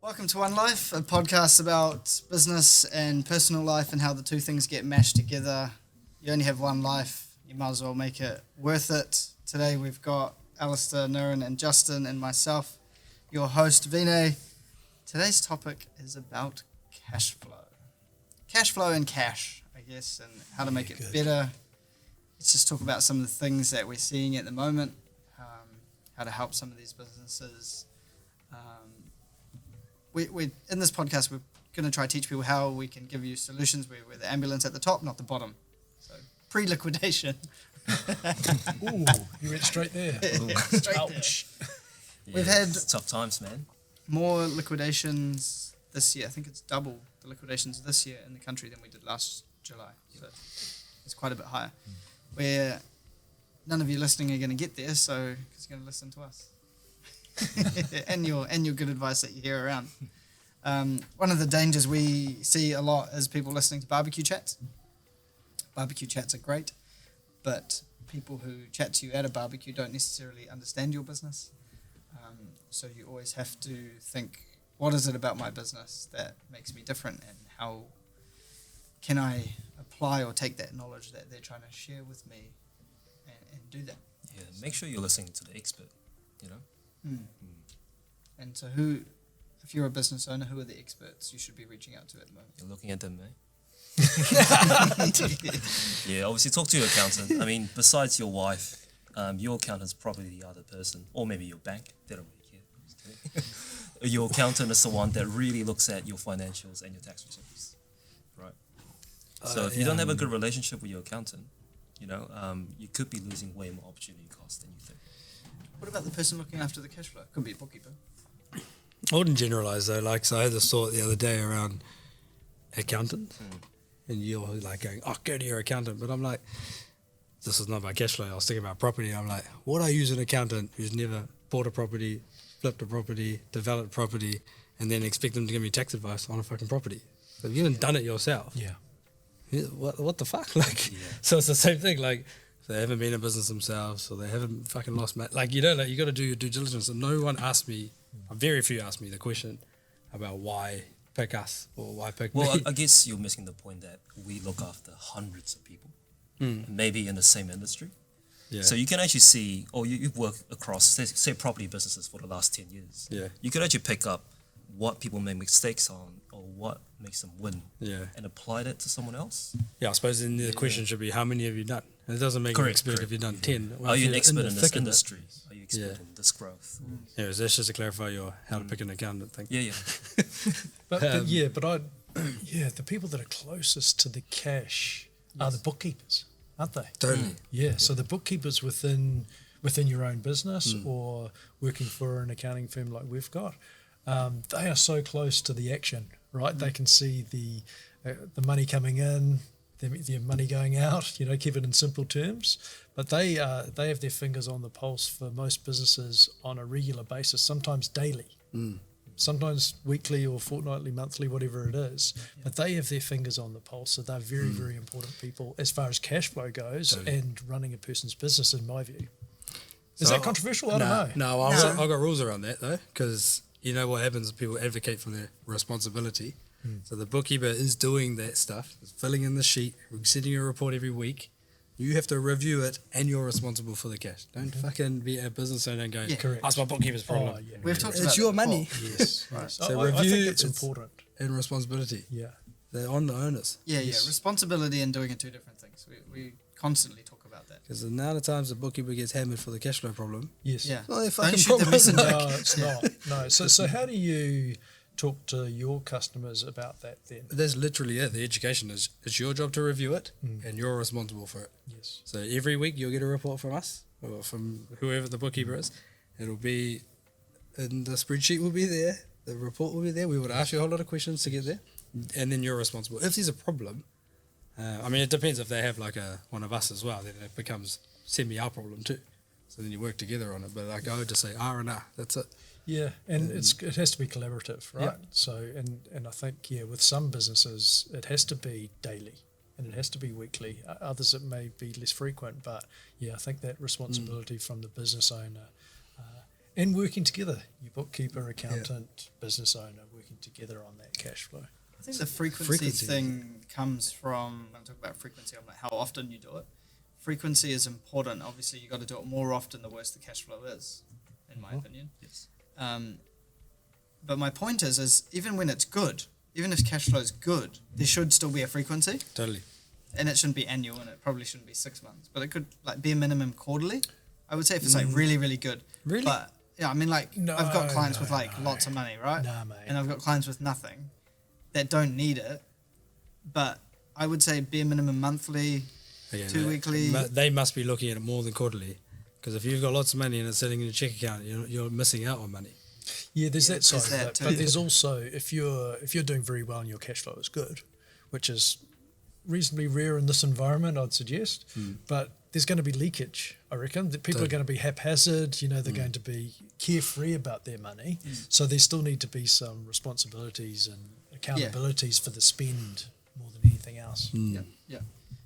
Welcome to OneLife, a podcast about business and personal life and how the two things get mashed together. You only have one life, you might as well make it worth it. Today we've got Alistair, Niren and Justin and myself, your host Vinay. Today's topic is about cash flow. Cash flow and cash, I guess, and how to make it better. Let's just talk about some of the things that we're seeing at the moment, how to help some of these businesses. We in this podcast, we're going to try to teach people how we can give you solutions. We're the ambulance at the top, not the bottom. So pre-liquidation. Ooh, you went straight there. Straight Ouch. there. We've had tough times, man. More liquidations this year. I think it's double the liquidations this year in the country than we did last July. So it's quite a bit higher. Where none of you listening are going to get there, so because you're going to listen to us. and your good advice that you hear around. One of the dangers we see a lot is people listening to barbecue chats. Barbecue chats are great, but people who chat to you at a barbecue don't necessarily understand your business. So you always have to think, what is it about my business that makes me different, and how can I apply or take that knowledge that they're trying to share with me and do that? Yeah, make sure you're listening to the expert, you know? And so if you're a business owner, who are the experts you should be reaching out to at the moment? You're looking at them, mate. Yeah, obviously talk to your accountant. I mean, besides your wife, your accountant's probably the other person, or maybe your bank. They don't really care. Just kidding. Your accountant is the one that really looks at your financials and your tax returns, right? So if you don't have a good relationship with your accountant, you know, you could be losing way more opportunity cost than you think. What about the person looking after the cash flow? Could be a bookkeeper. I wouldn't generalise though. Like, so I had this thought the other day around accountants, and you're like going, "Oh, go to your accountant," but I'm like, this is not about cash flow. I was thinking about property. I'm like, would I use an accountant who's never bought a property, flipped a property, developed property, and then expect them to give me tax advice on a fucking property? So if you haven't done it yourself, what the fuck? Like, so it's the same thing. Like, they haven't been in business themselves, or they haven't fucking lost money. Like, you know, like, you got to do your due diligence. And no one asked me, very few asked me the question about why pick us or why pick me. Well, I guess you're missing the point that we look after hundreds of people, maybe in the same industry. Yeah. So you can actually see, or you've worked across, say property businesses for the last 10 years. Yeah. You could actually pick up what people make mistakes on, or what makes them win, and apply that to someone else. Yeah, I suppose then the question should be, how many have you done? And it doesn't make you an expert if you've done 10. Well, Are you an if expert you're in this thick in it. industry? Are you expert in this growth? Yeah, so that's just to clarify your how to pick an accountant thing. Yeah. But the people that are closest to the cash are the bookkeepers, aren't they? Totally. Yeah. So the bookkeepers within your own business or working for an accounting firm like we've got, they are so close to the action, right? They can see the money coming in, the money going out. You know, keep it in simple terms. But they have their fingers on the pulse for most businesses on a regular basis, sometimes daily. Sometimes weekly or fortnightly, monthly, whatever it is. But they have their fingers on the pulse, so they're very, very important people as far as cash flow goes and running a person's business, in my view. Is that controversial? I don't know. No, I've got rules around that, though, because you know what happens if people advocate for their responsibility. So the bookkeeper is doing that stuff, is filling in the sheet, sending you a report every week. You have to review it, and you're responsible for the cash. Don't fucking be a business owner and go, that's my bookkeeper's problem. We've talked about It's your money. Yes. Right. So I review think it's important. and responsibility. Yeah. They're on the owners. Yeah. Responsibility and doing are two different things. We constantly talk about that. Because the amount of times the bookkeeper gets hammered for the cash flow problem, Yes. Yeah. it's not their Don't fucking shoot the problem. messenger. No, it's not. No. So how do you talk to your customers about that then? That's literally it. The education is it's your job to review it, and you're responsible for it. Yes. So every week you'll get a report from us or from whoever the bookkeeper is. It'll be in the spreadsheet will be there. The report will be there. We would ask you a whole lot of questions to get there, and then you're responsible. If there's a problem, I mean, it depends if they have like one of us as well. Then it becomes semi our problem too. So then you work together on it. But like I would just say R&R. That's it. Yeah, and it has to be collaborative, right? Yeah. So, and I think, with some businesses, it has to be daily and it has to be weekly. Others, it may be less frequent, but I think that responsibility from the business owner And working together, your bookkeeper, accountant, business owner, working together on that cash flow. I think the frequency thing comes from, when I talk about frequency, I'm like how often you do it. Frequency is important. Obviously, you got to do it more often the worse the cash flow is, in my opinion. Yes. But my point is even when it's good, even if cash flow is good, there should still be a frequency. Totally. And it shouldn't be annual, and it probably shouldn't be 6 months. But it could like be a minimum quarterly. I would say if it's like really, really good. Really? But yeah, I mean like No, I've got clients with no, like no. lots of money, right? Nah, mate. And I've got clients with nothing that don't need it. But I would say be a minimum monthly, Okay, 2 weekly. They must be looking at it more than quarterly. Because if you've got lots of money and it's sitting in your check account, you're missing out on money. Yeah, there's that side there's of that it. too. But there's also if you're doing very well and your cash flow is good, which is reasonably rare in this environment, I'd suggest. But there's going to be leakage, I reckon. That people are going to be haphazard, they're going to be carefree about their money. So there still need to be some responsibilities and accountabilities for the spend more than anything else. Yeah.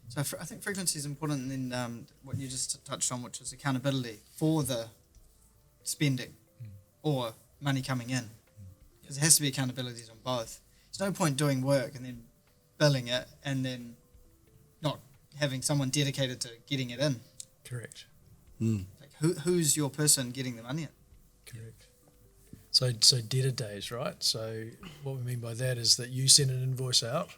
So I think frequency is important, and then what you just touched on, which is accountability for the spending or money coming in, because there has to be accountabilities on both. There's no point doing work and then billing it and then not having someone dedicated to getting it in. Correct. Like who's your person getting the money in? Correct. So debtor days, right? So what we mean by that is that you send an invoice out,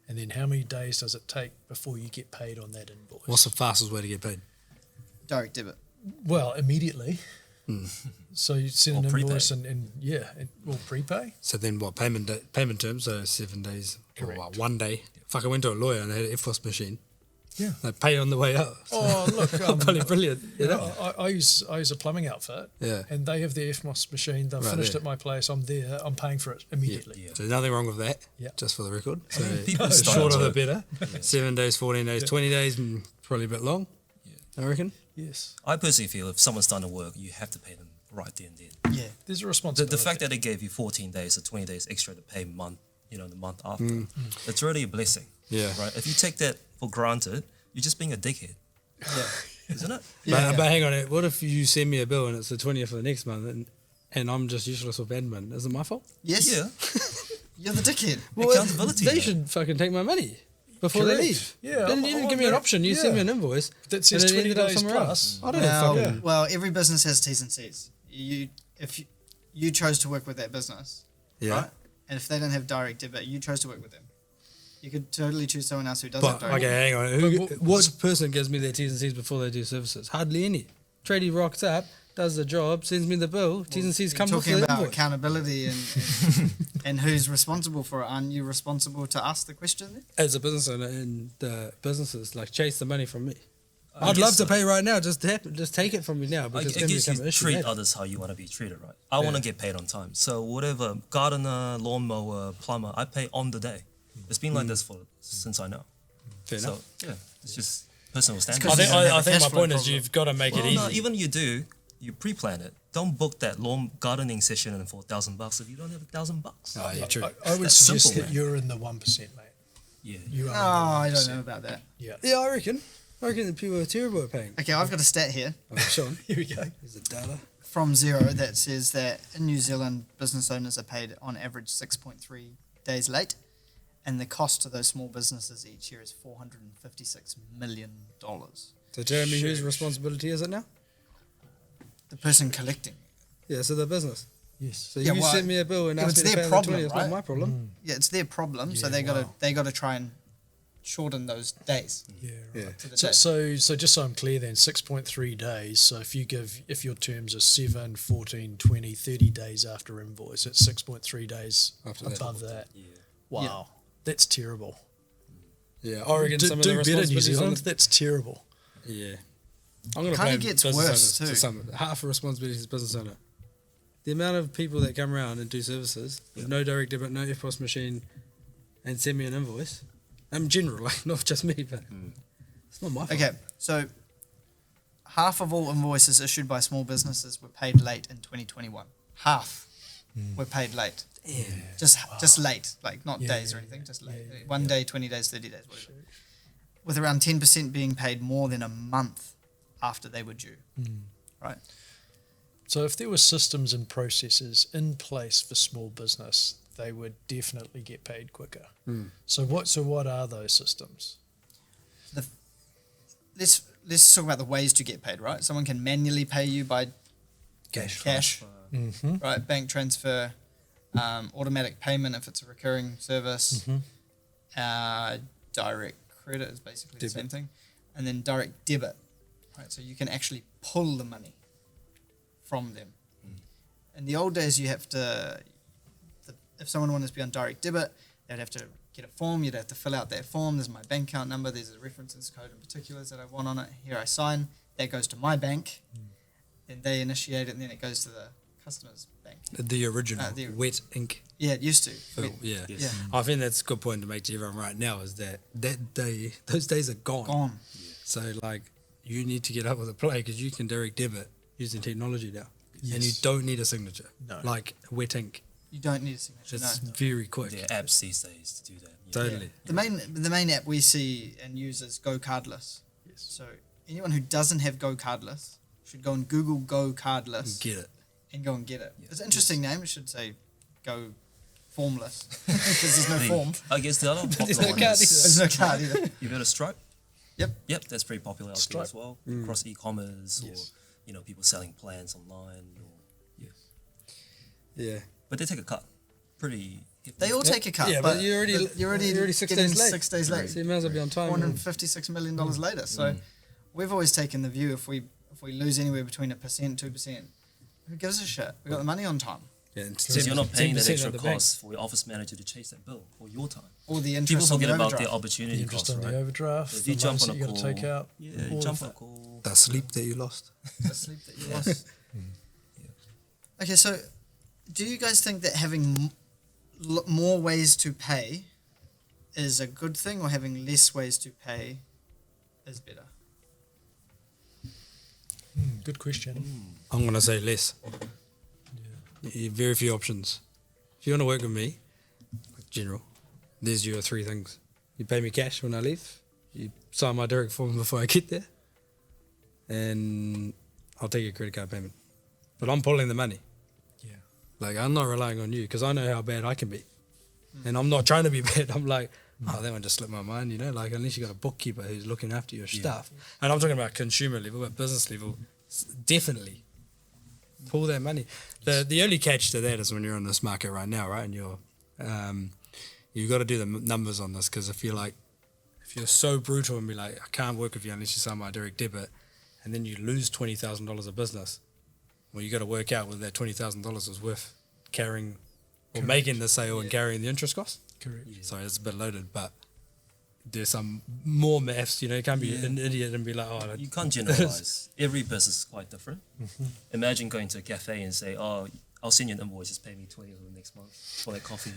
and then how many days does it take before you get paid on that invoice? What's the fastest way to get paid? Direct debit. Well, immediately. So you send Or an prepay. invoice or prepay. So then what, payment terms, so 7 days, Correct. or what, 1 day. Fuck, I went to a lawyer and they had an Ep.12 machine. Yeah. They pay on the way out. Oh, look. Bloody brilliant. I use a plumbing outfit, Yeah. and they have their FMOS machine. They're Right finished there. at my place. I'm there. I'm paying for it immediately. Yeah. So nothing wrong with that, Yeah. just for the record. So People the start shorter to- the better. 7 days, 14 days, 20 days, and probably a bit long, I reckon. Yes. I personally feel if someone's done the work, you have to pay them right there and then. Yeah. There's a The responsibility. fact that they gave you 14 days or 20 days extra to pay the month after, it's really a blessing. Yeah. Right? If you take that for granted, you're just being a dickhead, Yeah. isn't it? But hang on, what if you send me a bill and it's the 20th of the next month and I'm just useless with admin? Is it my fault? Yes. Yeah. You're the dickhead. Accountability, They mate. should fucking take my money before they Correct. leave. Yeah, They didn't I'm even on give me an that. option. You Yeah. send me an invoice That says and it 20 ended up days somewhere plus. else. I don't fucking... Well, every business has T's and C's. If you chose to work with that business, Yeah. right? And if they don't have direct debit, you chose to work with them. You could totally choose someone else who does have But, direct okay, debit. hang on. But What person gives me their T's and C's before they do services? Hardly any. Tradie rocks up, does the job, sends me the bill, T's and C's You're come with talking the about invoice. accountability and who's responsible for it. Aren't you responsible to ask the question then? As a business owner, and businesses like chase the money from me. I I'd guess love to so. pay right now. Just take it from me now I because it's I going to guess become an you issue. treat later. others how you want to be treated, right? I want to get paid on time. So whatever, gardener, lawnmower, plumber, I pay on the day. It's been like this since I know. Fair So enough. yeah, it's just personal standards. I think- I think cash my flow point is problem. you've got to make it easy. No, even you do, you pre-plan it. Don't book that lawn gardening session in for $1,000 if you don't have $1,000. Oh, yeah, true. I would That's suggest simple, that man. you're in the 1%, mate. Yeah. You Oh, are. I in the don't know 1%. about that. Yeah. Yeah, I reckon the people are terrible at paying. Okay, I've got a stat here Oh, Sean, Here we go. here's a data. from Xero that says that in New Zealand, business owners are paid on average 6.3 days late, and the cost to those small businesses each year is $456 million. So Jeremy, whose Sure. responsibility is it now? The person collecting. Yeah, so the business. Yes. So Yeah, you well, send me a bill and yeah, ask it's me to their pay problem, the 20. It's right? not my problem. Yeah, it's their problem, so Yeah, they got to try and shorten those days. Yeah. Yeah. Right. To the So, day. so just so I'm clear then, 6.3 days. So if your terms are 7, 14, 20, 30 days after invoice, it's 6.3 days After that. above that. Yeah. Wow. That's terrible. Yeah, Oregon. Do, Some of do the better, New responsibilities on Zealand. the- That's terrible. Yeah. I'm going to Kinda blame gets business worse owners too. to some. Half the responsibility is business owner. The amount of people that come around and do services with no direct debit, no FPOS machine, and send me an invoice. I'm general, like not just me, but it's not my fault. Okay, so half of all invoices issued by small businesses were paid late in 2021. Half were paid late. Just late, like not Yeah, days yeah, or anything, just yeah, late. yeah, 1 day, 20 days, 30 days, whatever. With around 10% being paid more than a month after they were due. Right? So if there were systems and processes in place for small business, they would definitely get paid quicker. So what are those systems? Let's talk about the ways to get paid, right? Someone can manually pay you by cash, right? Bank transfer, automatic payment if it's a recurring service, direct credit is basically the same thing, and then direct debit, right? So you can actually pull the money from them. In the old days, you have to, if someone wanted to be on direct debit, they'd have to get a form. You'd have to fill out that form. There's my bank account number. There's a references code and particulars that I want on it. Here I sign. That goes to my bank. Then they initiate it, and then it goes to the customer's bank. The original wet ink. Yeah, it used to. Yeah. Yeah. I think that's a good point to make to everyone right now is that day, those days are gone. Gone. So, like, you need to get up with a play because you can direct debit using technology now. Yes. And you don't need a signature. No. Like wet ink. You don't need a signature. It's No. very quick. There are apps these days to do that. Totally. The main app we see and use is Go Cardless. Yes. So anyone who doesn't have Go Cardless should go and Google Go Cardless Get it. and go and get it. Yeah. It's an interesting name. It should say Go Formless because there's no form. I guess the other There's popular no one card is There's no card either. you've heard of Stripe? Yep. That's pretty popular out there Stripe. as well across e-commerce or people selling plans online. Yeah. But they take a cut. Pretty. They all take a cut. Yeah, but you're already 6 getting days late. 6 days late. So you might as well be on time. $456 million later. So we've always taken the view if we lose anywhere between 1%, 2%, who gives a shit? We got the money on time. Yeah, and Because you're not paying that 10% extra of the bank. cost for your office manager to chase that bill or your time. Or the People interest on the forget about overdraft. the opportunity The interest cost, on right? the overdraft, If the you jump loans on that a you got call, to take out. yeah, all jump of on a that. call. The sleep that you lost. The sleep that you lost. Okay, so do you guys think that having more ways to pay is a good thing, or having less ways to pay is better? Good question. I'm going to say less. Very few options. If you want to work with me, like general, there's your three things. You pay me cash when I leave. You sign my direct form before I get there. And I'll take your credit card payment. But I'm pulling the money. Yeah. Like, I'm not relying on you because I know how bad I can be. And I'm not trying to be bad. I'm like, oh, that one just slipped my mind, you know? Like, unless you got a bookkeeper who's looking after your stuff. And I'm talking about consumer level, but business level, definitely pull that money. The only catch to that is when you're in this market right now, right? And you've got to do the numbers on this because if you're so brutal and be like, I can't work with you unless you sign my direct debit, and then you lose $20,000 of business, well, you got to work out whether that $20,000 is worth carrying or making the sale and carrying the interest cost. Correct. Sorry, it's a bit loaded, but there's some more maths. You know, you can't be an idiot and be like, oh, You can't generalize. Every business is quite different. Imagine going to a cafe and say, oh, I'll send you an invoice, just pay me $20 next month for that coffee.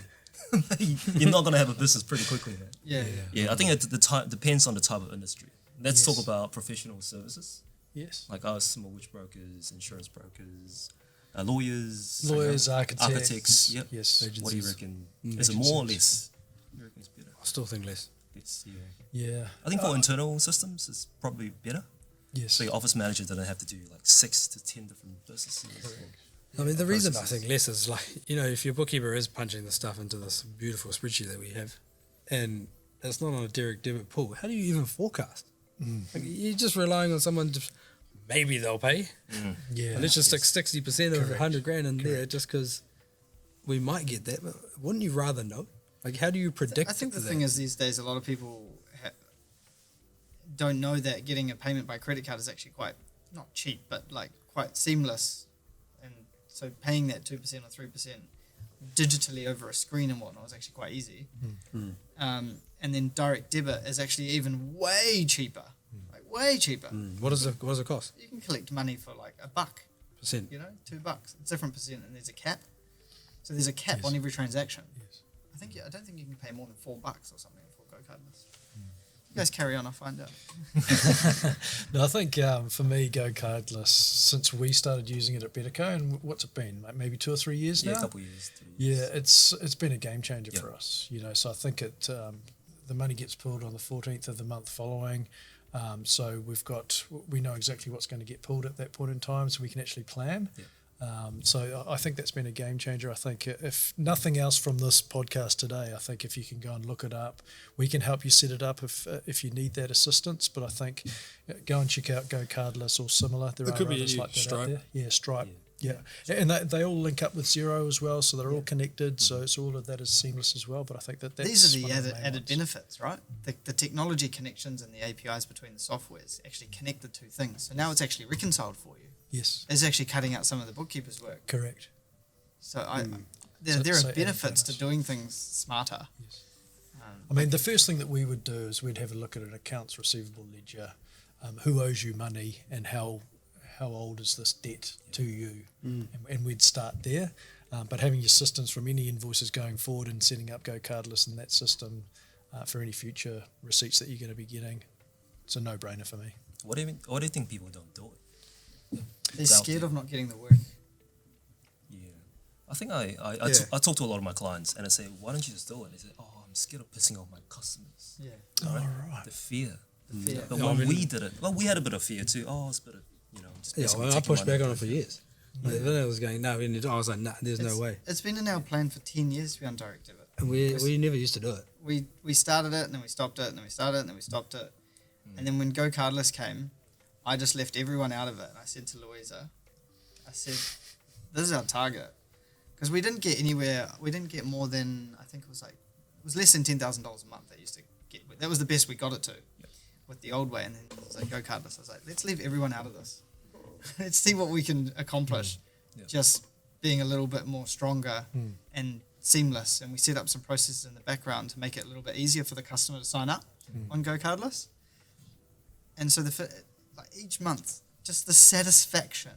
You're not going to have a business pretty quickly, man. Yeah. I think it depends on the type of industry. Let's talk about professional services, Yes. like us, mortgage brokers, insurance brokers, lawyers, Architects. Yep. Yes. What do you reckon? Is it more or less? You reckon it's better? I still think less. It's, Yeah. I think for internal systems, it's probably better. Yes. So your office manager doesn't have to do like 6 to 10 different businesses. I mean, the reason I think less is like, you know, if your bookkeeper is punching the stuff into this beautiful spreadsheet that we have, and it's not on a direct debit pool, how do you even forecast? Like, you're just relying on someone to, maybe they'll pay. Yeah. Let's just stick 60% of Correct. 100 grand in there just because we might get that. But wouldn't you rather know? Like, how do you predict I think the that? thing is these days a lot of people don't know that getting a payment by credit card is actually quite, not cheap, but like quite seamless. And so paying that 2% or 3% digitally over a screen and whatnot is actually quite easy. And then direct debit is actually even way cheaper. Like way cheaper. What does it cost? You can collect money for like $1, you know, $2. It's different percent, and there's a cap. So there's a cap on every transaction. Yes. I don't think you can pay more than $4 or something for Go Cardless. You guys carry on, I'll find out. No, I think for me, Go Cardless, since we started using it at BetterCo, and what's it been, like maybe 2 or 3 years now? Yeah, a couple of years. 2 Yeah, years. it's been a game changer for us, you know. So I think the money gets pulled on the 14th of the month following. So we know exactly what's going to get pulled at that point in time, so we can actually plan. So I think that's been a game changer. I think if nothing else from this podcast today, I think if you can go and look it up, we can help you set it up if you need that assistance. But I think go and check out Go Cardless or similar. There It are could be others like that Stripe. out there. Yeah, Stripe. Yeah. And they all link up with Xero as well, so they're all connected. So all of that is seamless as well. But I think that's These are the one of main added ones. benefits, right? The technology connections and the APIs between the softwares actually connect the two things. So now it's actually reconciled for you. Yes, It's actually cutting out some of the bookkeeper's work. correct. So So there added are benefits to bonus. doing things smarter. Yes. I mean, the first thing that we would do is we'd have a look at an accounts receivable ledger, who owes you money and how old is this debt to you, and we'd start there. But having your systems from any invoices going forward and setting up Go Cardless in that system for any future receipts that you're going to be getting, it's a no-brainer for me. What do you think people don't do it? They're It's out scared there. of not getting the work. Yeah, I think I Yeah. talk to a lot of my clients and I say, why don't you just do it? They say, oh, I'm scared of pissing off my customers. Yeah. All Right? right. The fear. fear. But Yeah, when I mean- we did it, well, we had a bit of fear too. Oh, it's a bit of, just Yeah, basically well, I taking pushed money. back on it for years. Like, then I was going, no, we need to, I was like, nah, there's no way. It's been in our plan for 10 years to be on direct debit. And we never used to do it. We started it and then we stopped it and then we started it and then we stopped it. And then when Go Cardless came, I just left everyone out of it. And I said to Louisa, I said, this is our target. Because we didn't get anywhere, we didn't get more than, I think it was less than $10,000 a month that used to get. That was the best we got it to with the old way. And then it was like Go Cardless. I was like, let's leave everyone out of this. Let's see what we can accomplish. Yeah. Just being a little bit more stronger and seamless. And we set up some processes in the background to make it a little bit easier for the customer to sign up on Go Cardless. And so each month, just the satisfaction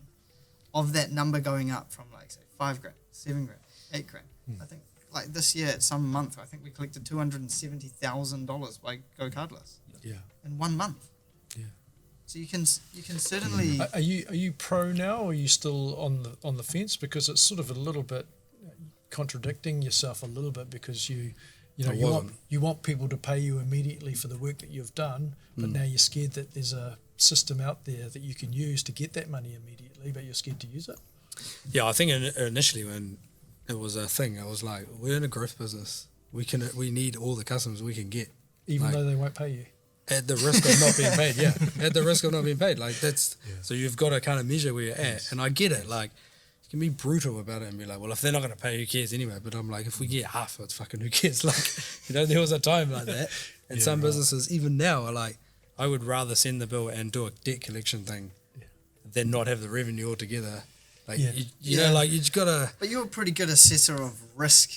of that number going up from like say $5,000, $7,000, $8,000. I think like this year, some month, I think we collected $270,000 by Go Cardless Yeah. in 1 month. Yeah. So you can certainly Are you pro now, or are you still on the fence? Because it's sort of a little bit contradicting yourself a little bit, because you want people to pay you immediately for the work that you've done, but now you're scared that there's a system out there that you can use to get that money immediately, but you're scared to use it. Yeah, I think initially when it was a thing, I was like, we're in a growth business. We need all the customers we can get. Even Like- though they won't pay you. At the risk of not being paid, yeah. At the risk of not being paid. Like that's so you've got to kind of measure where you're at. And I get it. Like you can be brutal about it and be like, well, if they're not going to pay, who cares anyway? But I'm like, if we get half, it's fucking who cares? Like, there was a time like that. And some businesses, even now, are like, I would rather send the bill and do a debt collection thing than not have the revenue altogether. Like, Yeah. you know, like you just got to. But you're a pretty good assessor of risk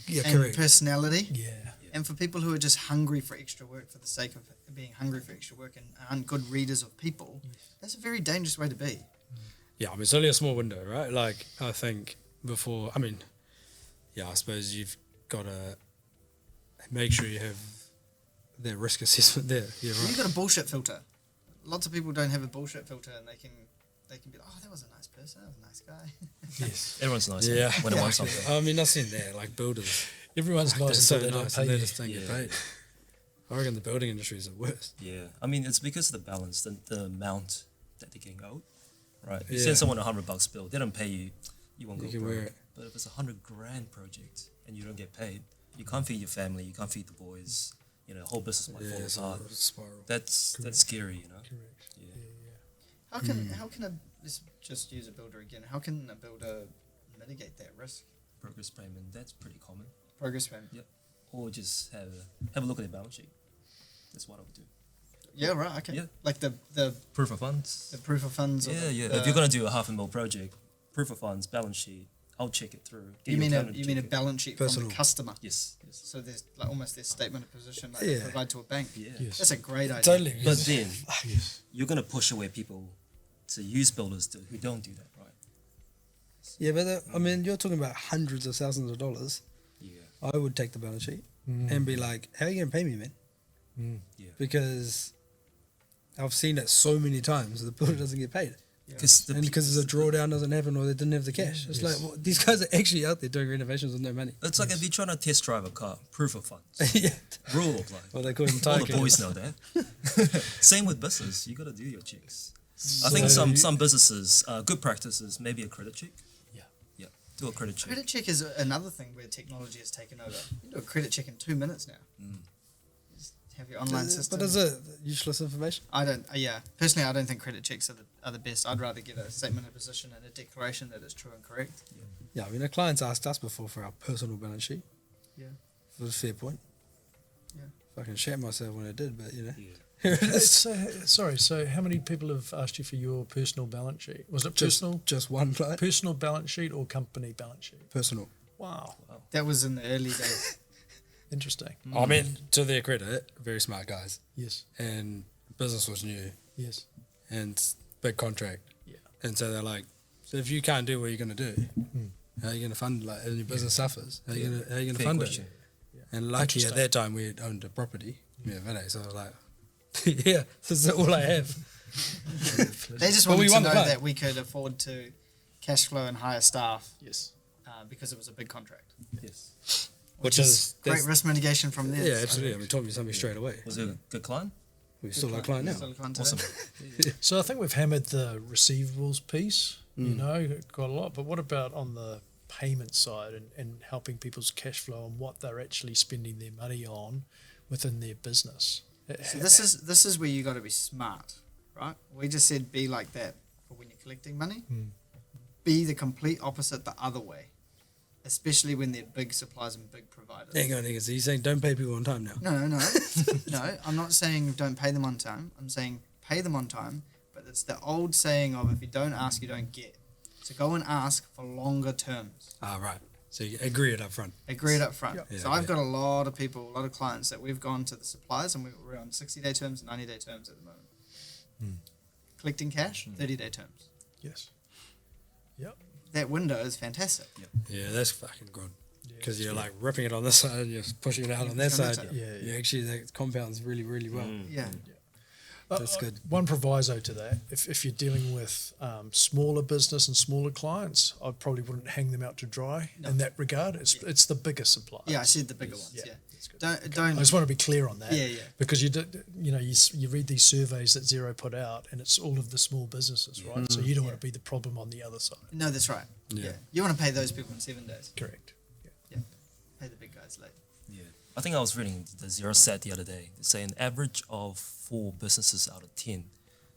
Yeah, and correct. personality. Yeah. And for people who are just hungry for extra work for the sake of being hungry for extra work and aren't good readers of people, that's a very dangerous way to be. Yeah, I mean, it's only a small window, right? Like, I think before, I suppose you've got to make sure you have their risk assessment there. Yeah, You've right. got a bullshit filter. Lots of people don't have a bullshit filter, and they can be like, oh, that was a nice person, that was a nice guy. Yes. Everyone's nice Yeah. when they want something. I mean, not saying that, like builders. Everyone's They're nice so until they don't nice pay and they you. just don't get Yeah. paid. I reckon the building industry is the worst. Yeah, I mean, it's because of the balance, the amount that they're getting owed, right? If you Yeah. send someone $100 bill, they don't pay you, you won't You go can broke. wear it. But if it's $100,000 project and you don't get paid, you can't feed your family, you can't feed the boys, the whole business might fall It's a apart. spiral. That's scary, Correct. Yeah. How can let's just use a builder again. How can a builder mitigate that risk? Progress payment, that's pretty common. Progress payment. Yep. Or just have a look at their balance sheet. That's what I would do. Yeah, right. Okay. Yeah. Like the Proof of funds. proof of funds. Or Yeah. the- If you're gonna do a $500,000 project, proof of funds, balance sheet, I'll check it through. Get you your mean accountant to a check it. balance sheet from Personal. the customer? Yes. So there's like almost their statement of position like they Yeah. provide to a bank. Yeah. Yes. That's a great idea. Totally. But yes. then Yes. you're gonna push away people to use builders who don't do that, right? Yeah, but I mean, you're talking about hundreds of thousands of dollars. Yeah. I would take the balance sheet and be like, how are you going to pay me, man? Yeah. Because I've seen it so many times, the builder doesn't get paid. Because And because the drawdown doesn't happen or they didn't have the cash. It's like, well, these guys are actually out there doing renovations with no money. it's like if you're trying to test drive a car, proof of funds, Yeah. rule of life. Well, they call them All tire the kickers. boys know that. Same with business, you got to do your checks. I think some businesses, good practices, maybe a credit check. Do a credit check. Credit check is another thing where technology has taken over. You can do a credit check in 2 minutes now. Just have your online system. But is it useless information? I don't. Personally, I don't think credit checks are the best. I'd rather get a statement of position and a declaration that is true and correct. Yeah, I mean, the clients asked us before for our personal balance sheet. Yeah. It was a fair point. Yeah. Fucking shat myself when I did, but you know. Yeah. Here it is. So how many people have asked you for your personal balance sheet? Was it personal? Just one client. Personal balance sheet or company balance sheet? Personal. Wow. That was in the early days. Interesting. I mean, to their credit, very smart guys. Yes. And business was new Yes. and big contract. Yeah. And so they're like, so if you can't do what you're going to do, how are you going to fund, like, and your business suffers, how are you going to Fair fund question. it? And lucky at Interesting. that time we had owned a property, so I was like, yeah, this is all I have. They just Well, wanted we to won the know client. that we could afford to cash flow and hire staff Yes. because it was a big contract. Yes. Which is great risk mitigation from there. yeah, absolutely. I mean, told me something straight away. Was it a good client? We're still our client now. Still a client today. Awesome. So I think we've hammered the receivables piece, you know, quite a lot. But what about on the payment side and helping people's cash flow and what they're actually spending their money on within their business? So this is where you got to be smart, right? We just said be like that for when you're collecting money. Be the complete opposite the other way, especially when they're big suppliers and big providers. Hang on, so you're saying don't pay people on time now? No. No, I'm not saying don't pay them on time. I'm saying pay them on time, but it's the old saying of if you don't ask, you don't get. So go and ask for longer terms. Ah, right. So you agree it up front. Agree it up front. Yep. Yeah, So I've yeah. got a lot of people, a lot of clients that we've gone to the suppliers and we're on 60-day terms, 90-day terms at the moment. Collecting cash, 30-day terms. Yes. Yep. That window is fantastic. Yeah, that's fucking good. Yeah, Because you're like ripping it on this side and you're pushing it out on that On that side. side. Yeah, You actually, that compounds really, really well. Yeah. That's good. One proviso to that, if you're dealing with smaller business and smaller clients, I probably wouldn't hang them out to dry in that regard. It's the bigger suppliers. Yeah, I said the bigger ones. Yeah. That's good. Don't. I just want to be clear on that. Yeah, yeah. Because you read these surveys that Xero put out, and it's all of the small businesses, right? So you don't want to be the problem on the other side. No, that's right. Yeah. Yeah. You want to pay those people in 7 days. Correct. Yeah. Pay the big guys late. Yeah. I think I was reading the Xero stat the other day. They say an average of 4 businesses out of 10.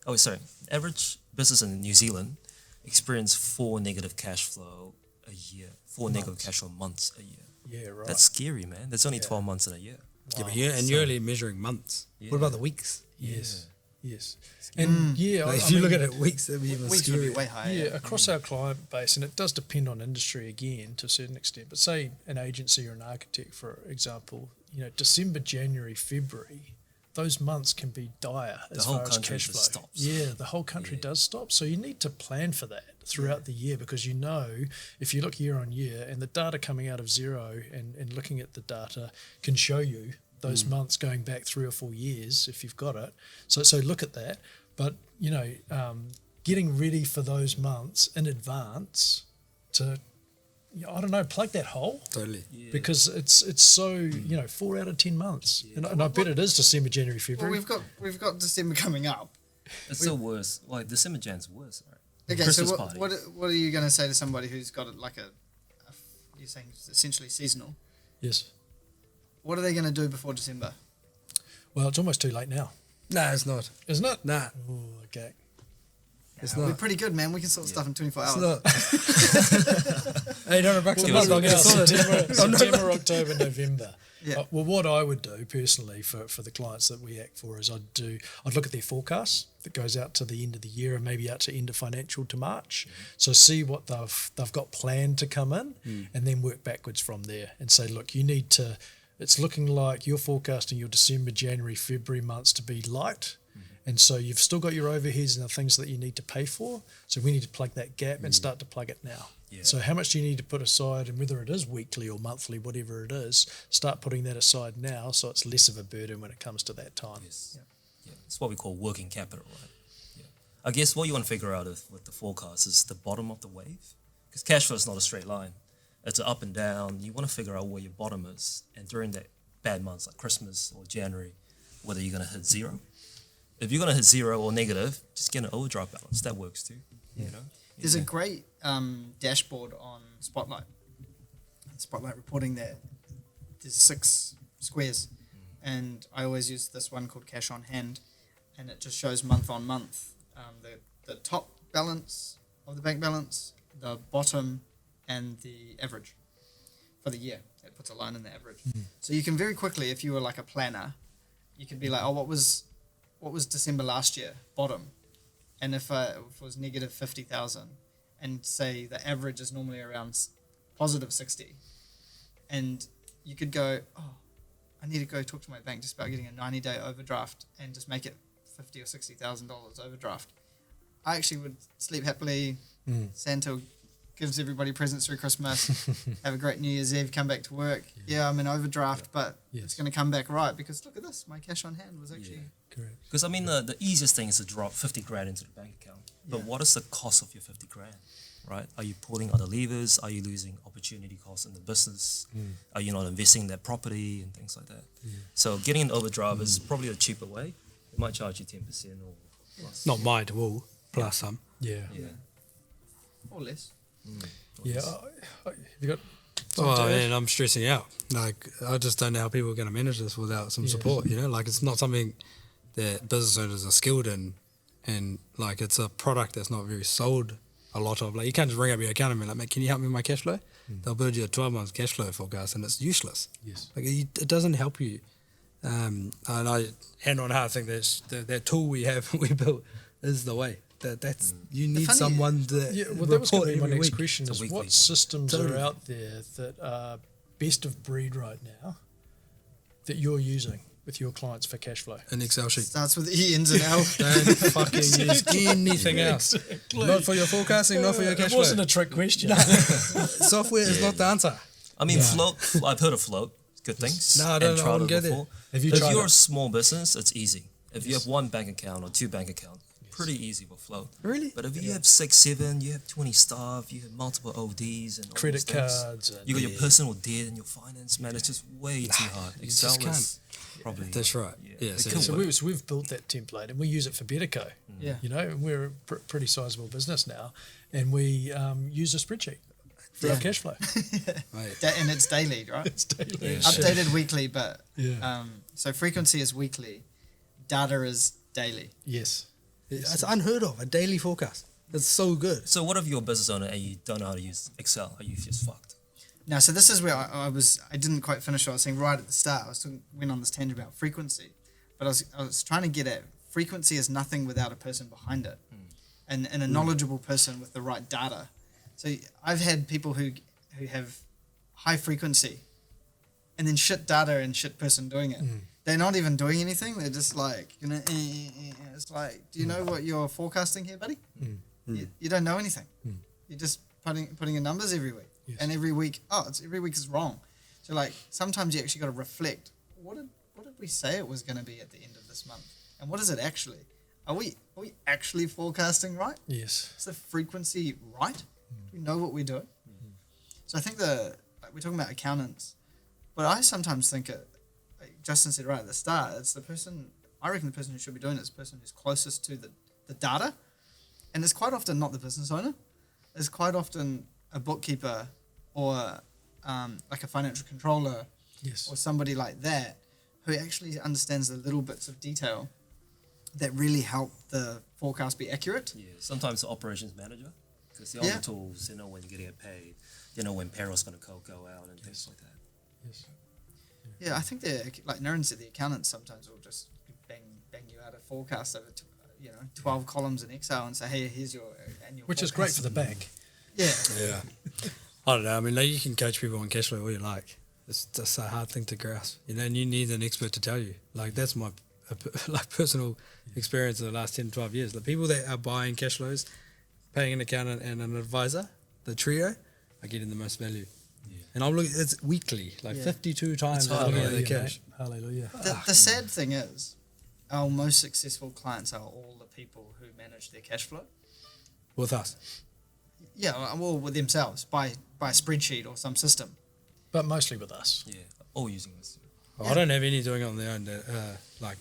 Oh, sorry. Average business in New Zealand experience 4 negative cash flow a year. 4 negative cash flow months a year. Yeah, right. That's scary, man. There's only 12 months in a year. Yeah, but you're only measuring months. What about the weeks? yes. Yes. And Like, if you look at it weeks, that'd be even Weeks would be scarier. way higher. Yeah, across our client base, and it does depend on industry again to a certain extent, but say an agency or an architect, for example, December, January, February, those months can be dire as whole far as country cash flow. just stops. Yeah, the whole country does stop. So you need to plan for that throughout the year, because if you look year on year and the data coming out of Xero and looking at the data can show you those months going back 3 or 4 years if you've got it. So look at that. But, getting ready for those months in advance to, I don't know, plug that hole. Totally. Because it's so 4 out of 10 months, and I bet it is December, January, Well, February. we've got December coming up. It's still worse. Like December, Jan's worse, right? Okay, Christmas so party. what are you going to say to somebody who's got it like you're saying it's essentially seasonal? Yes. What are they going to do before December? Well, it's almost too late now, Nah, it's not. isn't it? Nah, Oh, okay. it's We're not. pretty good, man. We can sort stuff in 24 hours. It's not. $800 a Give us month. I'll a get it sorted. September, October, November. Yeah. Well, what I would do personally for the clients that we act for is I'd look at their forecast that goes out to the end of the year and maybe out to end of financial to March. So see what they've got planned to come in, and then work backwards from there and say, look, you need to. It's looking like you're forecasting your December, January, February months to be light. And so you've still got your overheads and the things that you need to pay for. So we need to plug that gap and start to plug it now. Yeah. So how much do you need to put aside, and whether it is weekly or monthly, whatever it is, start putting that aside now so it's less of a burden when it comes to that time. Yes. Yeah. It's what we call working capital, right? Yeah. I guess what you want to figure out with the forecast is the bottom of the wave. Because cash flow is not a straight line. It's an up and down. You want to figure out where your bottom is. And during that bad months like Christmas or January, whether you're going to hit zero. If you're going to hit zero or negative, just get an overdraft balance. That works too. You know? There's a great dashboard on Spotlight reporting that there's 6 squares, and I always use this one called Cash on Hand, and it just shows month on month the top balance of the bank balance, the bottom, and the average for the year. It puts a line in the average. So you can very quickly, if you were like a planner, you could be like, oh, what was December last year, bottom, and if it was negative 50,000, and say the average is normally around positive 60, and you could go, oh, I need to go talk to my bank just about getting a 90-day overdraft and just make it $50,000 or $60,000 overdraft. I actually would sleep happily. Santa gives everybody presents through Christmas. Have a great New Year's Eve. Come back to work. Yeah, I'm in overdraft, but it's going to come back right because look at this. My cash on hand was actually Correct. Because I mean, the easiest thing is to drop 50 grand into the bank account. But what is the cost of your 50 grand? Right? Are you pulling other levers? Are you losing opportunity costs in the business? Are you not investing in that property and things like that? So getting an overdraft is probably a cheaper way. It might charge you 10% or plus. Not mine to all, plus some. Yeah. or less. Yeah. You got. Oh man, I'm stressing out. Like, I just don't know how people are going to manage this without some support. You know, like it's not something that business owners are skilled in, and like it's a product that's not very sold a lot of. Like, you can't just ring up your accountant and be like, mate, can you help me with my cash flow? They'll build you a 12 months cash flow forecast, and it's useless. Yes. Like it doesn't help you. And I hand on heart think that tool we built is the way. That's you need someone that that was going to be my next week. question: is what systems are out there that are best of breed right now that you're using with your clients for cash flow? An Excel sheet. Starts with E, ends in L. Don't fucking use anything else. Exactly. Not for your forecasting, not for your cash It wasn't flow. a trick question. Software is not the answer. I mean, Float, I've heard of Float. Good things. No, I don't know. I tried wouldn't it get before. Have you If tried you're it? a small business, it's easy. If you have one bank account or two bank accounts, pretty easy with Float. Really? But if you have 6, 7, you have 20 staff, you have multiple ODs and all Credit those things, cards. And you got your personal debt and your finance, man, it's just way too hard. you Excel just is probably... That's right. Yeah, it so- can So work. we've built that template and we use it for BetterCo. Yeah. You know, and we're a pretty sizable business now, and we use a spreadsheet for our cash flow. Mate. And it's daily, right? It's daily. Yeah. Updated weekly, but Yeah. so frequency is weekly, data is daily. Yes. It's unheard of, a daily forecast. It's so good. So what if you're a business owner and you don't know how to use Excel? Are you just fucked? Now, so this is where I didn't quite finish what I was saying right at the start. Went on this tangent about frequency, but I was trying to get at frequency is nothing without a person behind it, and a knowledgeable person with the right data. So I've had people who have high frequency, and then shit data and shit person doing it. They're not even doing anything. They're just like, it's like, do you know what you're forecasting here, buddy? You don't know anything. You're just putting in numbers every week. Yes. And every week, every week is wrong. So like, sometimes you actually got to reflect. What did we say it was going to be at the end of this month? And what is it actually? Are we actually forecasting right? Yes. Is the frequency right? Do we know what we're doing? So I think we're talking about accountants, but I sometimes think like Justin said right at the start, it's the person, I reckon the person who should be doing it is the person who's closest to the data. And it's quite often not the business owner. It's quite often a bookkeeper or like a financial controller Yes. or somebody like that who actually understands the little bits of detail that really help the forecast be accurate. Yeah, sometimes the operations manager, because they're on the tools, they know when you're going to get paid, they know when payroll's going to go out and things like that. Yes. Yeah, I think they're, like Naren said, the accountants sometimes will just bang you out a forecast over 12 columns in Excel and say, hey, here's your annual Which is great for the bank. Yeah. Yeah. I don't know. I mean, like, you can coach people on cash flow all you like. It's just a hard thing to grasp, and you need an expert to tell you. Like, that's my personal experience in the last 10, 12 years. The people that are buying cash flows, paying an accountant and an advisor, the trio, are getting the most value. Yeah. And I'm looking, it's weekly, like 52 times I'm looking at the cash. Hallelujah. The sad thing is, our most successful clients are all the people who manage their cash flow. With us. Yeah, well, with themselves, by a spreadsheet or some system. But mostly with us. Yeah, all using this. Oh, I don't have any doing it on their own, like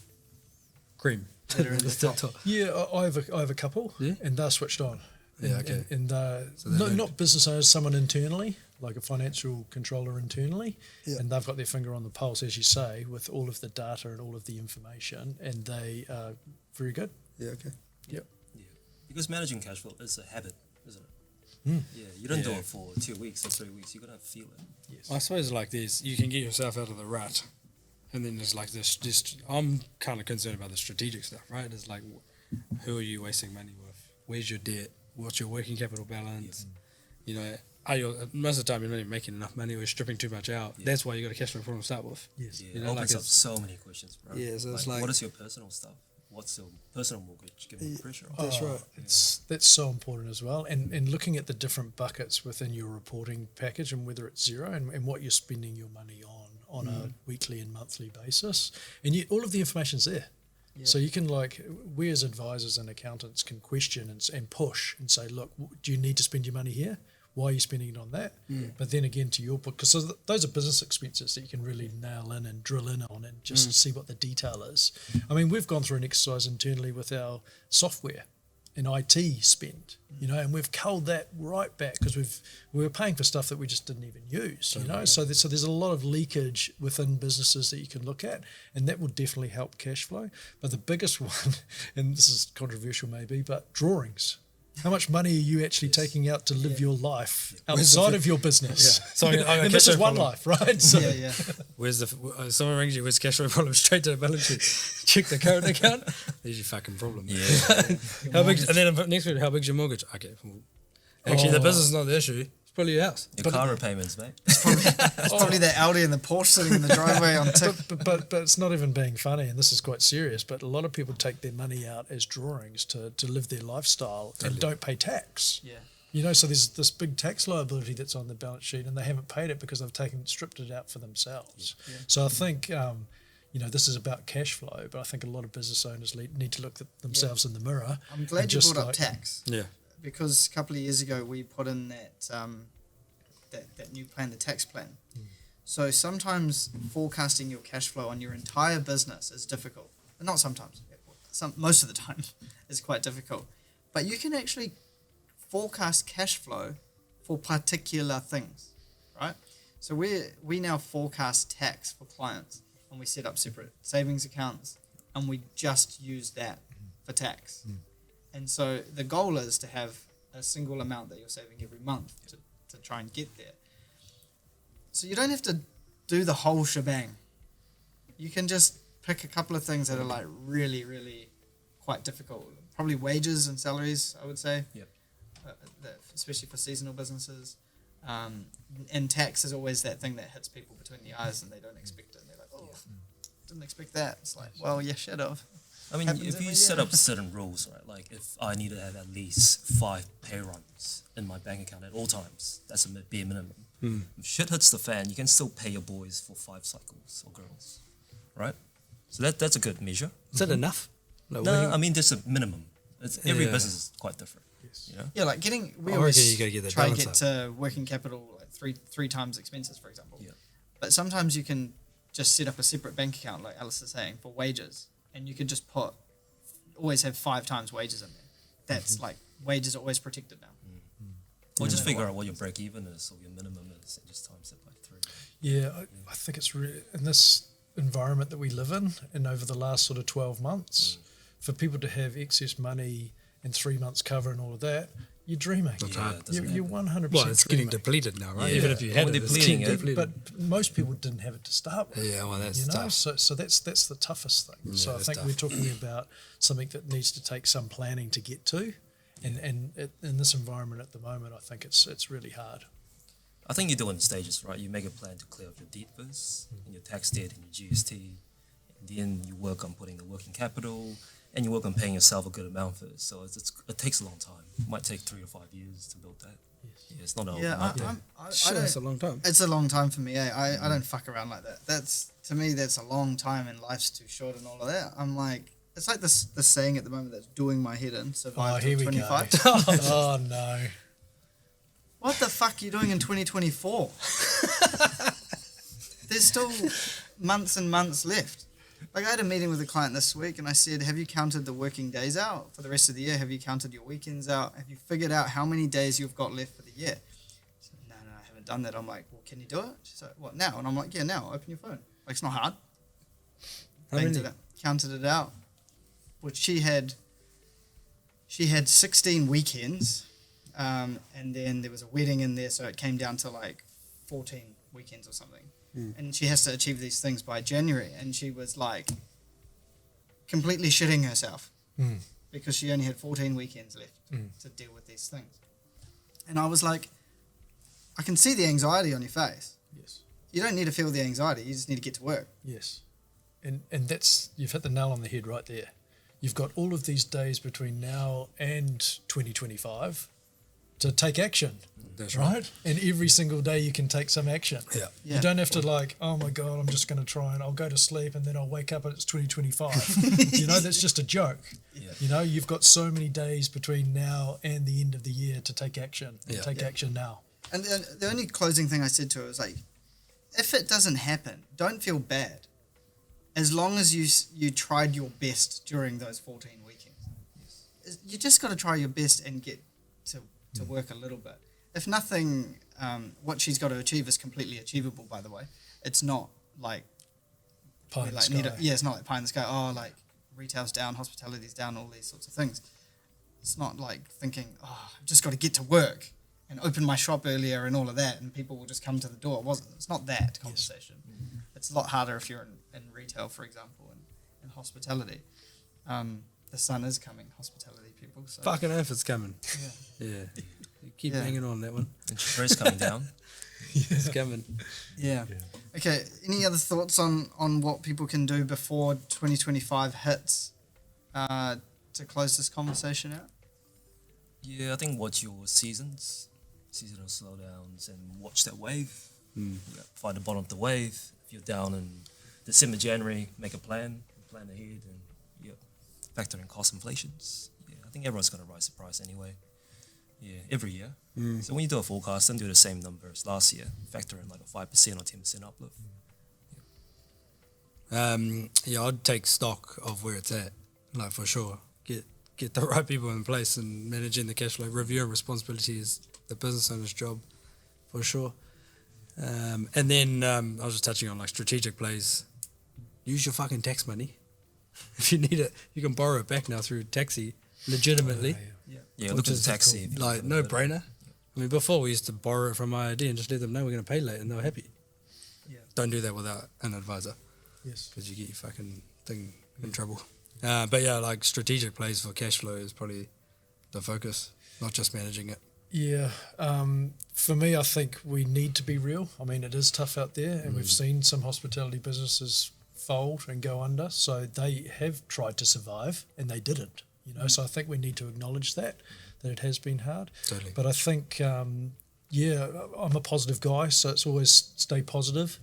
cream. That are in the top. Yeah, I have a couple, Yeah. and they're switched on. Yeah, okay. And So they learned. not business owners, someone internally, like a financial controller internally, Yeah. and they've got their finger on the pulse, as you say, with all of the data and all of the information, and they are very good. Yeah, okay. Yep. Yeah. Because managing cash flow is a habit, isn't it? Mm. Yeah, you don't do Yeah. it for 2 weeks or 3 weeks. You're gonna feel it. Yes. I suppose like this, you can get yourself out of the rut, and then there's like this. Just I'm kind of concerned about the strategic stuff, right? It's like, who are you wasting money with? Where's your debt? What's your working capital balance? You know, are you most of the time you're not even making enough money or you're stripping too much out? Yeah. That's why you got a cash flow problem to start with. Yes. Yeah, You it know, like opens up it's- so many questions, bro. Yeah, so it's like- what is your personal stuff? What's your personal mortgage giving you pressure on? That's right. That's so important as well. And looking at the different buckets within your reporting package and whether it's zero and what you're spending your money on a weekly and monthly basis. And all of the information's there. Yeah. So you can we as advisors and accountants can question and push and say, look, do you need to spend your money here? Why are you spending it on that? But then again, to your book, because those are business expenses that you can really nail in and drill in on and just see what the detail is. I mean, we've gone through an exercise internally with our software and IT spend, and we've culled that right back because we were paying for stuff that we just didn't even use, So there's a lot of leakage within businesses that you can look at, and that will definitely help cash flow. But the biggest one, and this is controversial maybe, but drawings. How much money are you actually taking out to live your life outside of your business? Yeah. So I got and cash this is flow OneLife, right? So, Yeah. Where's the someone rings you? Where's cash flow problem? Straight to the balance sheet. Check the current account. There's your fucking problem. Yeah. How big? And then next week, how big's your mortgage? Okay. Well, actually, the Oh. business is not the issue. It's probably your house. Your car repayments, mate. It's probably that Audi and the Porsche sitting in the driveway on tick. but it's not even being funny, and this is quite serious, but a lot of people take their money out as drawings to live their lifestyle and don't pay tax. Yeah. So there's this big tax liability that's on the balance sheet, and they haven't paid it because they've stripped it out for themselves. Yeah. So I think, this is about cash flow, but I think a lot of business owners need to look at themselves in the mirror. I'm glad and you just brought up tax. Yeah. Because a couple of years ago we put in that new plan, the tax plan. So sometimes forecasting your cash flow on your entire business is difficult. But not sometimes. Most of the time is quite difficult. But you can actually forecast cash flow for particular things, right? So we now forecast tax for clients, and we set up separate savings accounts, and we just use that for tax. And so the goal is to have a single amount that you're saving every month to try and get there. So you don't have to do the whole shebang. You can just pick a couple of things that are like really, really quite difficult. Probably wages and salaries, I would say. Yep. Especially for seasonal businesses. And tax is always that thing that hits people between the eyes and they don't expect it. And they're like, oh, didn't expect that. It's like, well, you should have. I mean, Happens if every you year. set up certain rules, right? Like if I need to have at least 5 pay runs in my bank account at all times, that's a bare minimum. If shit hits the fan, you can still pay your boys for 5 cycles or girls, right? So that's a good measure. Is that enough? Like, No, working- I mean just a minimum. Every Yeah. business is quite different. Yes. You know? Yeah, like we I reckon always you gotta get that try and balance get to working capital like three times expenses, for example. Yeah. But sometimes you can just set up a separate bank account, like Alice is saying, for wages, and you can just always have 5 times wages in there. That's like wages are always protected now. Or just figure out what your break even is or your minimum is and just times it by 3. Yeah, I think it's really in this environment that we live in, and over the last sort of 12 months, for people to have excess money and 3 months cover and all of that, you're dreaming. That's Yeah, hard. it doesn't You're happen. 100%. Well, it's getting dreaming. depleted now, right? Yeah. Even if you had Well, it, it's depleting getting it, depleted. But most people didn't have it to start with. Yeah, well, that's You know, tough. so that's the toughest thing. Yeah, So I that's think tough. we're talking about something that needs to take some planning to get to, and in this environment at the moment, I think it's really hard. I think you do it in stages, right? You make a plan to clear up your debt first, and your tax debt and your GST, and then you work on putting the working capital, and you work on paying yourself a good amount first. So it takes a long time. It might take 3 or 5 years to build that. Yeah, it's not an Yeah, overnight thing. I Sure, don't, that's a long time. it's a long time for me. I don't fuck around like that. To me, that's a long time, and life's too short and all of that. I'm like, it's like this saying at the moment that's doing my head in. Survive here till we go. 25. Oh no. What the fuck are you doing in 2024? There's still months and months left. Like, I had a meeting with a client this week, and I said, have you counted the working days out for the rest of the year? Have you counted your weekends out? Have you figured out how many days you've got left for the year? She said, no, I haven't done that. I'm like, well, can you do it? She's like, what, now? And I'm like, yeah, now. Open your phone. Like, it's not hard. How many? Counted it out. Which she had 16 weekends, and then there was a wedding in there, so it came down to like 14 weekends or something. And she has to achieve these things by January, and she was like completely shitting herself because she only had 14 weekends left to deal with these things. And I was like, I can see the anxiety on your face. Yes. You don't need to feel the anxiety, you just need to get to work. Yes. And that's, you've hit the nail on the head right there. You've got all of these days between now and 2025 to take action. That's right. And every single day you can take some action. Yeah. Yeah. You don't have to like, oh my God, I'm just going to try and I'll go to sleep and then I'll wake up and it's 2025. You know, that's just a joke. Yeah. You know, you've got so many days between now and the end of the year to take action. Yeah. Take action now. And the only closing thing I said to her was like, if it doesn't happen, don't feel bad. As long as you tried your best during those 14 weekends. Yes. You just got to try your best and get to work a little bit. If nothing, what she's got to achieve is completely achievable, by the way. It's not like... Pie in the like sky. it's not like pie in the sky. Oh, like retail's down, hospitality's down, all these sorts of things. It's not like thinking, oh, I've just got to get to work and open my shop earlier and all of that, and people will just come to the door. It's not that conversation. Yes. It's a lot harder if you're in retail, for example, and hospitality. The sun is coming, hospitality people. So. Fucking earth, it's coming. Yeah. Yeah. Keep hanging on that one. Interest rates coming down. It's coming. Yeah. Okay, any other thoughts on what people can do before 2025 hits to close this conversation out? Yeah, I think watch your seasonal slowdowns and watch that wave. Yeah, find the bottom of the wave. If you're down in December, January, make a plan ahead, and factor in cost inflations. Yeah, I think everyone's going to rise the price anyway. Yeah, every year. So when you do a forecast, don't do the same numbers last year. Factor in like a 5% or 10% uplift. I'd take stock of where it's at, like for sure. Get the right people in place, and managing the cash flow. Review and responsibility is the business owner's job, for sure. And then I was just touching on like strategic plays. Use your fucking tax money. If you need it, you can borrow it back now through taxi, legitimately. Yeah, look at the taxi. Like, no brainer. I mean, before we used to borrow it from IID and just let them know we're going to pay late, and they were happy. Yeah. Don't do that without an advisor. Yes. Because you get your fucking thing in trouble. But yeah, like strategic plays for cash flow is probably the focus, not just managing it. Yeah. For me, I think we need to be real. I mean, it is tough out there, and we've seen some hospitality businesses fold and go under. So they have tried to survive, and they didn't. You know, so I think we need to acknowledge that it has been hard. Totally. But I think, I'm a positive guy, so it's always stay positive.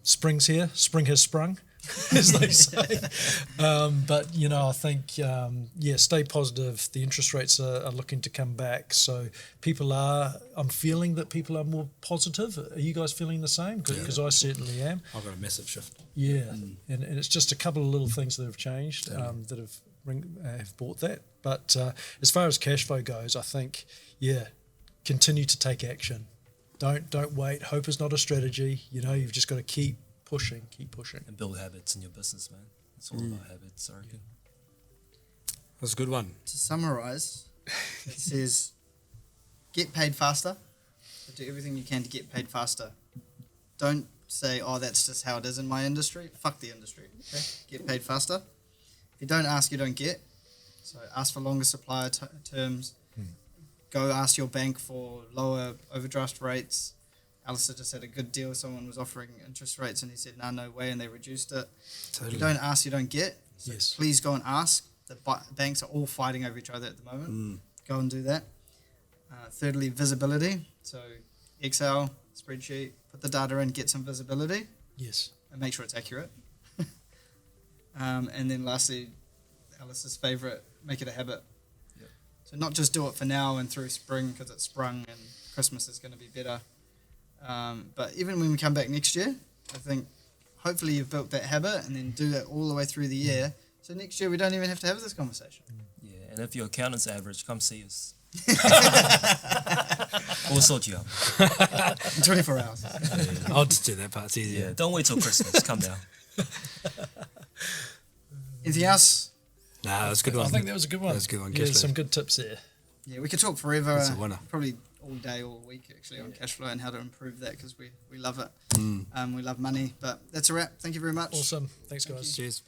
Spring's here. Spring has sprung, as they say. But, I think, stay positive. The interest rates are looking to come back. So I'm feeling that people are more positive. Are you guys feeling the same? Because I certainly am. I've got a massive shift. Yeah. And it's just a couple of little things that have changed that have bought that. But as far as cash flow goes, I think, continue to take action. Don't wait. Hope is not a strategy. You've just got to keep pushing. And build habits in your business, man. It's all about habits, I reckon. That's a good one. To summarize, it says, get paid faster. So do everything you can to get paid faster. Don't say, oh, that's just how it is in my industry. Fuck the industry. Okay? Get paid faster. If you don't ask, you don't get. So ask for longer supplier terms. Go ask your bank for lower overdraft rates. Alistair just had a good deal. Someone was offering interest rates and he said, no way, and they reduced it. Totally. If you don't ask, you don't get. So Yes. please go and ask. The banks are all fighting over each other at the moment. Go and do that. Thirdly, visibility. So Excel, spreadsheet, put the data in, get some visibility, Yes. and make sure it's accurate. And then lastly, Alice's favourite, make it a habit. Yep. So not just do it for now and through spring because it's sprung and Christmas is going to be better. But even when we come back next year, I think hopefully you've built that habit and then do that all the way through the year. So next year we don't even have to have this conversation. Yeah, and if your accountant's average, come see us. We'll sort you out. In 24 hours. I'll just do that part. It's easier. Yeah, don't wait till Christmas. Come down. Anything else? Nah, that's a good one. I think that was a good one. That was a good one. Yeah, Cash some flow. good tips there. Yeah, we could talk forever. That's a winner. Probably all day, all week, actually, on cash flow and how to improve that because we love it. Mm. We love money. But that's a wrap. Thank you very much. Awesome. Thanks, guys. Cheers.